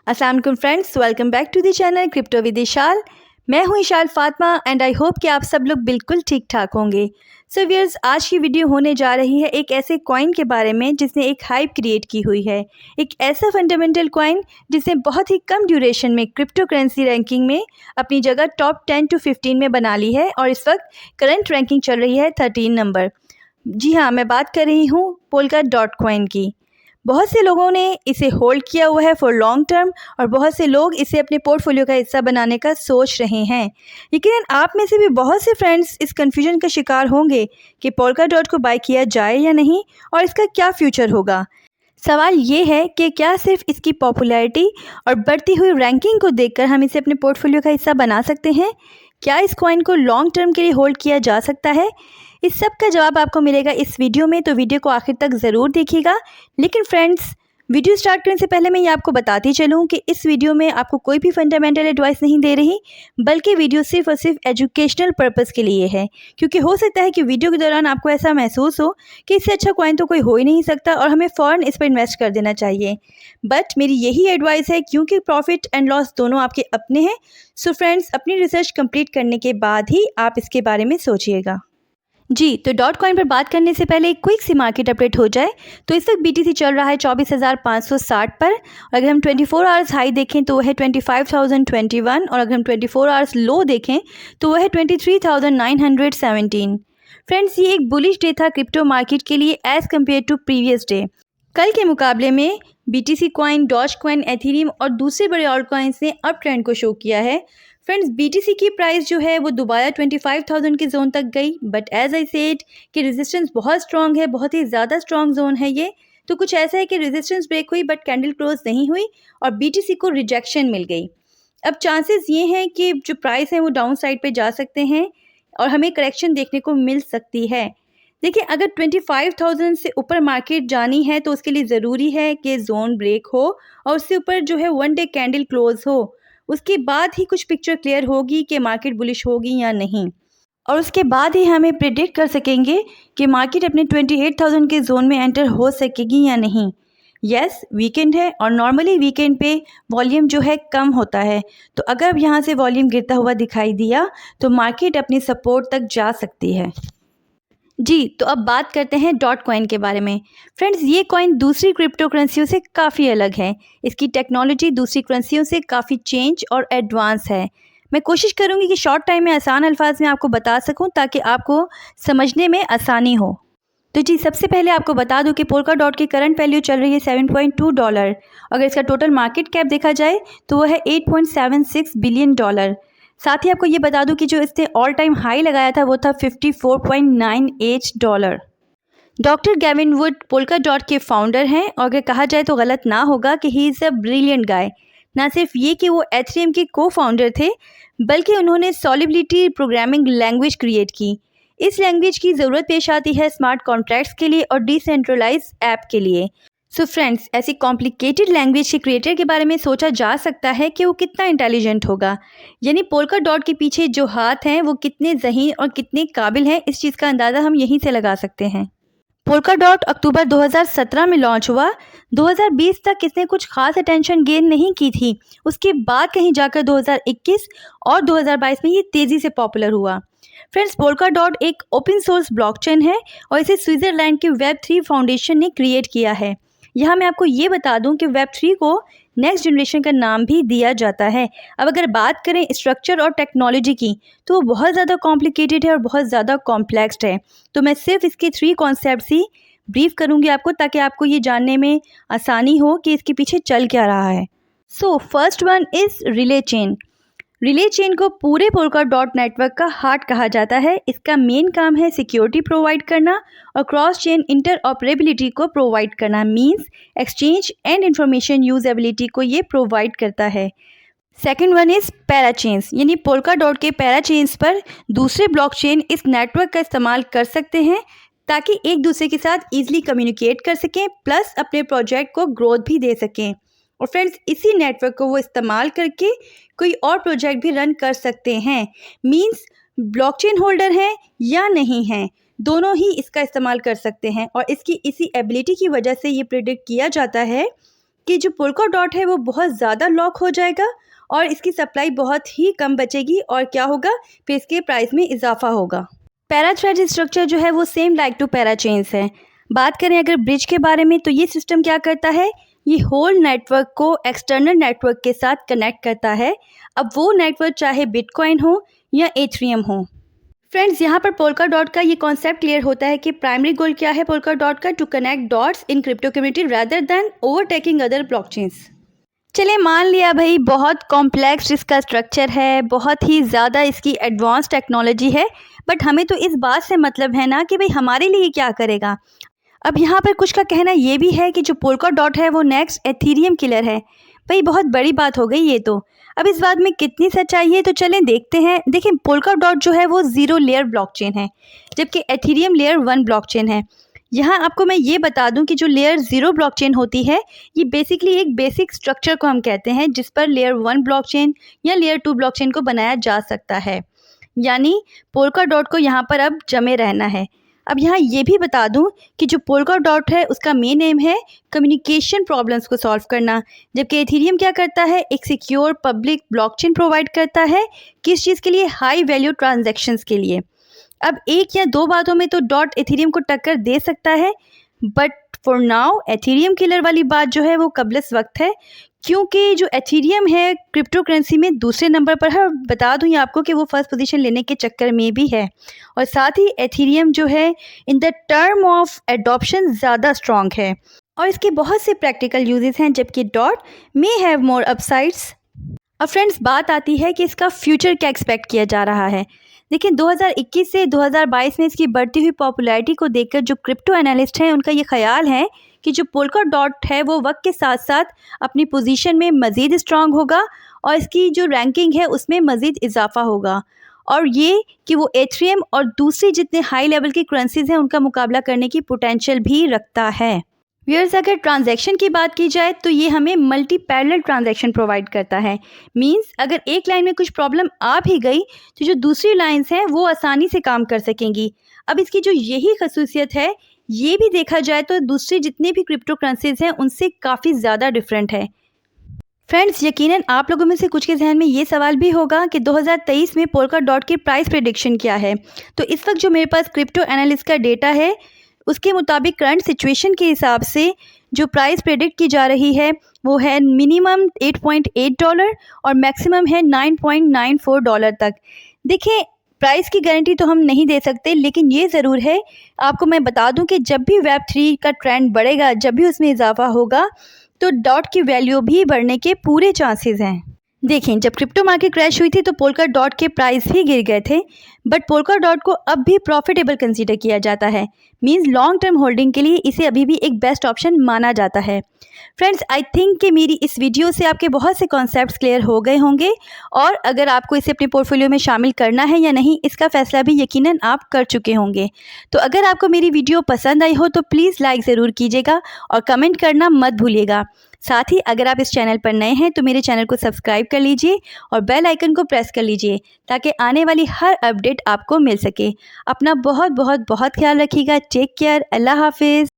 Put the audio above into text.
अस्सलाम वालेकुम friends, welcome back to the channel crypto with Ishal. मैं हूं Ishal Fatima and I hope कि आप सब लोग बिल्कुल ठीक ठाक होंगे। सो व्यूअर्स, आज की वीडियो होने जा रही है एक ऐसे कॉइन के बारे में जिसने एक हाइप क्रिएट की हुई है। एक ऐसा फंडामेंटल कॉइन जिसने बहुत ही कम ड्यूरेशन में क्रिप्टो करेंसी रैंकिंग में अपनी जगह टॉप 10 to 15 में बना ली है और इस वक्त करंट रैंकिंग चल रही है 13 नंबर। जी हाँ, मैं बात कर रही हूँ पोलकाडॉट कॉइन की। बहुत से लोगों ने इसे होल्ड किया हुआ है फॉर लॉन्ग टर्म और बहुत से लोग इसे अपने पोर्टफोलियो का हिस्सा बनाने का सोच रहे हैं। लेकिन आप में से भी बहुत से फ्रेंड्स इस कन्फ्यूजन का शिकार होंगे कि पोलकाडॉट को बाय किया जाए या नहीं और इसका क्या फ्यूचर होगा। सवाल ये है कि क्या सिर्फ इसकी पॉपुलैरिटी और बढ़ती हुई रैंकिंग को देखकर हम इसे अपने पोर्टफोलियो का हिस्सा बना सकते हैं? क्या इस कॉइन को लॉन्ग टर्म के लिए होल्ड किया जा सकता है? इस सब का जवाब आपको मिलेगा इस वीडियो में, तो वीडियो को आखिर तक ज़रूर देखिएगा। लेकिन फ्रेंड्स, वीडियो स्टार्ट करने से पहले मैं ये आपको बताती चलूँ कि इस वीडियो में आपको कोई भी फंडामेंटल एडवाइस नहीं दे रही, बल्कि वीडियो सिर्फ और सिर्फ एजुकेशनल पर्पस के लिए है। क्योंकि हो सकता है कि वीडियो के दौरान आपको ऐसा महसूस हो कि इससे अच्छा कॉइन तो कोई हो ही नहीं सकता और हमें फ़ौरन इस पर इन्वेस्ट कर देना चाहिए। बट मेरी यही एडवाइस है, क्योंकि प्रॉफिट एंड लॉस दोनों आपके अपने हैं। सो फ्रेंड्स, अपनी रिसर्च कंप्लीट करने के बाद ही आप इसके बारे में सोचिएगा। जी, तो डॉट कॉइन पर बात करने से पहले एक क्विक सी मार्केट अपडेट हो जाए तो इस वक्त BTC चल रहा है 24,560 पर। और अगर हम 24 आवर्स हाई देखें तो वह है 25,021 और अगर हम 24 आवर्स लो देखें तो वह है 23,917। फ्रेंड्स, ये एक बुलिश डे था क्रिप्टो मार्केट के लिए as compare to previous day. कल के मुकाबले में BTC coin, Doge coin, Ethereum और दूसरे बड़े ऑल्ट कॉइन्स ने अप ट्रेंड को शो किया है। फ्रेंड्स, BTC की प्राइस जो है वो दोबारा 25,000 के जोन तक गई, बट एज आई सेड कि रेजिस्टेंस बहुत स्ट्रॉन्ग है, बहुत ही ज़्यादा स्ट्रॉन्ग जोन है ये। तो कुछ ऐसा है कि रेजिस्टेंस ब्रेक हुई बट कैंडल क्लोज नहीं हुई और BTC को रिजेक्शन मिल गई। अब चांसेस ये हैं कि जो प्राइस है वो डाउन साइड पे जा सकते हैं और हमें करेक्शन देखने को मिल सकती है। देखिए, अगर 25,000 से ऊपर मार्केट जानी है तो उसके लिए ज़रूरी है कि जोन ब्रेक हो और उससे ऊपर जो है वन डे कैंडल क्लोज हो। उसके बाद ही कुछ पिक्चर क्लियर होगी कि मार्केट बुलिश होगी या नहीं, और उसके बाद ही हमें प्रिडिक्ट कर सकेंगे कि मार्केट अपने 28,000 के जोन में एंटर हो सकेगी या नहीं। यस, वीकेंड है और नॉर्मली वीकेंड पे वॉल्यूम जो है कम होता है, तो अगर अब यहाँ से वॉल्यूम गिरता हुआ दिखाई दिया तो मार्केट अपनी सपोर्ट तक जा सकती है। जी, तो अब बात करते हैं डॉट कॉइन के बारे में। फ्रेंड्स, ये कॉइन दूसरी क्रिप्टो करेंसियों से काफ़ी अलग है। इसकी टेक्नोलॉजी दूसरी करेंसियों से काफ़ी चेंज और एडवांस है। मैं कोशिश करूँगी कि शॉर्ट टाइम में आसान अल्फाज में आपको बता सकूँ ताकि आपको समझने में आसानी हो। तो जी, सबसे पहले आपको बता दूं कि पोलकाडॉट की करंट वैल्यू चल रही है $7.2। अगर इसका टोटल मार्केट कैप देखा जाए तो वह है $8.76 बिलियन। साथ ही आपको ये बता दूं कि जो इसने ऑल टाइम हाई लगाया था वो था $54.98। डॉक्टर गैविन वुड पोलकाडॉट के फाउंडर हैं और अगर कहा जाए तो गलत ना होगा कि ही इज़ अ ब्रिलियंट गाय। ना सिर्फ ये कि वो एथेरियम के को फाउंडर थे, बल्कि उन्होंने सॉलिबिलिटी प्रोग्रामिंग लैंग्वेज क्रिएट की। इस लैंग्वेज की ज़रूरत पेश आती है स्मार्ट कॉन्ट्रैक्ट्स के लिए और डिसेंट्रलाइज ऐप के लिए। सो फ्रेंड्स, ऐसी कॉम्प्लिकेटेड लैंग्वेज के क्रिएटर के बारे में सोचा जा सकता है कि वो कितना इंटेलिजेंट होगा। यानी पोलकाडॉट के पीछे जो हाथ हैं वो कितने ज़हीन और कितने काबिल हैं, इस चीज़ का अंदाज़ा हम यहीं से लगा सकते हैं। पोलकाडॉट अक्टूबर 2017 में लॉन्च हुआ। 2020 तक इसने कुछ खास अटेंशन गेन नहीं की थी। उसके बाद कहीं जाकर 2021 और 2022 में ये तेज़ी से पॉपुलर हुआ। फ्रेंड्स, पोलकाडॉट एक ओपन सोर्स ब्लॉकचेन है और इसे स्विट्ज़रलैंड के वेब3 फाउंडेशन ने क्रिएट किया है। यहाँ मैं आपको ये बता दूं कि वेब3 को नेक्स्ट जनरेशन का नाम भी दिया जाता है। अब अगर बात करें स्ट्रक्चर और टेक्नोलॉजी की तो वो बहुत ज़्यादा कॉम्प्लिकेटेड है और बहुत ज़्यादा कॉम्प्लेक्स्ड है। तो मैं सिर्फ इसके 3 कॉन्सेप्ट्स ही ब्रीफ करूँगी आपको, ताकि आपको ये जानने में आसानी हो कि इसके पीछे चल क्या रहा है। So first one is relay chain. Relay chain को पूरे पोलकाडॉट नेटवर्क का हार्ट कहा जाता है। इसका मेन काम है सिक्योरिटी प्रोवाइड करना और क्रॉस चेन इंटरऑपरेबिलिटी को प्रोवाइड करना, means exchange and information usability को ये प्रोवाइड करता है। सेकेंड वन इज़ पैराचेन्स, यानी पोलकाडॉट के पैराचेन्स पर दूसरे ब्लॉकचेन इस नेटवर्क का इस्तेमाल कर सकते हैं ताकि एक दूसरे के साथ ईजिली कम्युनिकेट कर सकें, प्लस अपने प्रोजेक्ट को ग्रोथ भी दे सकें। और फ्रेंड्स, इसी नेटवर्क को वो इस्तेमाल करके कोई और प्रोजेक्ट भी रन कर सकते हैं। मींस ब्लॉकचेन होल्डर हैं या नहीं हैं, दोनों ही इसका इस्तेमाल कर सकते हैं। और इसकी इसी एबिलिटी की वजह से ये प्रिडिक्ट किया जाता है कि जो पोल्का डॉट है वो बहुत ज़्यादा लॉक हो जाएगा और इसकी सप्लाई बहुत ही कम बचेगी और क्या होगा, फिर इसके प्राइस में इजाफा होगा। पैरा थ्रेड स्ट्रक्चर जो है वो same like to parachains है। बात करें अगर ब्रिज के बारे में, तो ये सिस्टम क्या करता है, ये होल नेटवर्क को एक्सटर्नल नेटवर्क के साथ कनेक्ट करता है। अब वो नेटवर्क चाहे बिटकॉइन हो या एथेरियम हो। फ्रेंड्स, यहाँ पर पोल्का डॉट का ये कॉन्सेप्ट क्लियर होता है कि प्राइमरी गोल क्या है पोल्का डॉट का, to connect dots in crypto community rather than overtaking other blockchains. चलिए मान लिया भाई बहुत कॉम्प्लेक्स इसका स्ट्रक्चर है, बहुत ही ज़्यादा इसकी एडवांस टेक्नोलॉजी है, बट हमें तो इस बात से मतलब है ना कि भाई हमारे लिए क्या करेगा। अब यहाँ पर कुछ का कहना ये भी है कि जो पोल्का डॉट है वो नेक्स्ट एथेरियम किलर है। भाई बहुत बड़ी बात हो गई ये तो। अब इस बात में कितनी सच्चाई है तो चलें देखते हैं। देखिए पोल्का डॉट जो है वो 0 लेयर ब्लॉकचेन है, जबकि एथेरियम लेयर 1 ब्लॉकचेन है। यहाँ आपको मैं ये बता दूं कि जो लेयर 0 ब्लॉकचेन होती है ये बेसिकली एक बेसिक स्ट्रक्चर को हम कहते हैं जिस पर लेयर 1 ब्लॉकचेन या लेयर 2 ब्लॉकचेन को बनाया जा सकता है। यानी पोल्का डॉट को यहाँ पर अब जमे रहना है। अब यहाँ ये भी बता दूं कि जो पोल्का डॉट है उसका मेन एम है कम्युनिकेशन प्रॉब्लम्स को सॉल्व करना, जबकि एथेरियम क्या करता है, एक सिक्योर पब्लिक ब्लॉकचेन प्रोवाइड करता है। किस चीज़ के लिए, हाई वैल्यू ट्रांजैक्शंस के लिए। अब एक या दो बातों में तो डॉट एथेरियम को टक्कर दे सकता है, but for now Ethereum killer वाली बात जो है वो कबलिस वक्त है, क्योंकि जो एथेरियम है क्रिप्टो करेंसी में दूसरे नंबर पर है। और बता दूं ये आपको कि वो फर्स्ट पोजीशन लेने के चक्कर में भी है, और साथ ही एथेरियम जो है in the term of adoption ज़्यादा स्ट्रॉन्ग है और इसके बहुत से प्रैक्टिकल यूजेस हैं, जबकि dot may have more upsides. अब फ्रेंड्स बात आती है कि इसका फ्यूचर क्या एक्सपेक्ट किया जा रहा है। देखिए 2021 से 2022 में इसकी बढ़ती हुई पॉपुलैरिटी को देखकर जो क्रिप्टो एनालिस्ट हैं उनका ये ख्याल है कि जो पोल्का डॉट है वो वक्त के साथ साथ अपनी पोजीशन में मज़ीद स्ट्रांग होगा और इसकी जो रैंकिंग है उसमें मज़ीद इजाफा होगा, और ये कि वो एथेरियम और दूसरी जितने हाई लेवल की करेंसीज हैं उनका मुकाबला करने की पोटेंशियल भी रखता है। व्यूअर्स, अगर ट्रांजैक्शन की बात की जाए तो ये हमें मल्टी पैरेलल ट्रांजैक्शन प्रोवाइड करता है। मींस अगर एक लाइन में कुछ प्रॉब्लम आ भी गई तो जो दूसरी लाइंस हैं वो आसानी से काम कर सकेंगी। अब इसकी जो यही खसूसियत है ये भी देखा जाए तो दूसरी जितनी भी क्रिप्टो करेंसीज हैं उनसे काफ़ी ज़्यादा डिफरेंट है। फ्रेंड्स, यकीनन आप लोगों में से कुछ के जहन में ये सवाल भी होगा कि 2023 में पोल्का डॉट की प्राइस प्रेडिक्शन क्या है। तो इस वक्त जो मेरे पास क्रिप्टो एनालिस्ट का डेटा है उसके मुताबिक करंट सिचुएशन के हिसाब से जो प्राइस प्रेडिक्ट की जा रही है वो है मिनिमम $8.8 और मैक्सिमम है $9.94 तक। देखिए प्राइस की गारंटी तो हम नहीं दे सकते, लेकिन ये ज़रूर है आपको मैं बता दूं कि जब भी Web3 का ट्रेंड बढ़ेगा, जब भी उसमें इजाफा होगा तो डॉट की वैल्यू भी बढ़ने के पूरे चांसेस हैं। देखें जब क्रिप्टो मार्केट क्रैश हुई थी तो पोल्का डॉट के प्राइस भी गिर गए थे, बट पोल्का डॉट को अब भी प्रॉफिटेबल कंसीडर किया जाता है। मींस लॉन्ग टर्म होल्डिंग के लिए इसे अभी भी एक बेस्ट ऑप्शन माना जाता है। फ्रेंड्स, आई थिंक कि मेरी इस वीडियो से आपके बहुत से कॉन्सेप्ट्स क्लियर हो गए होंगे, और अगर आपको इसे अपने पोर्टफोलियो में शामिल करना है या नहीं इसका फैसला भी यकीनन आप कर चुके होंगे। तो अगर आपको मेरी वीडियो पसंद आई हो तो प्लीज़ लाइक ज़रूर कीजिएगा और कमेंट करना मत भूलिएगा। साथ ही अगर आप इस चैनल पर नए हैं तो मेरे चैनल को सब्सक्राइब कर लीजिए और बेल आइकन को प्रेस कर लीजिए ताकि आने वाली हर अपडेट आपको मिल सके। अपना बहुत बहुत बहुत ख्याल रखिएगा। Take care. अल्लाह हाफिज़।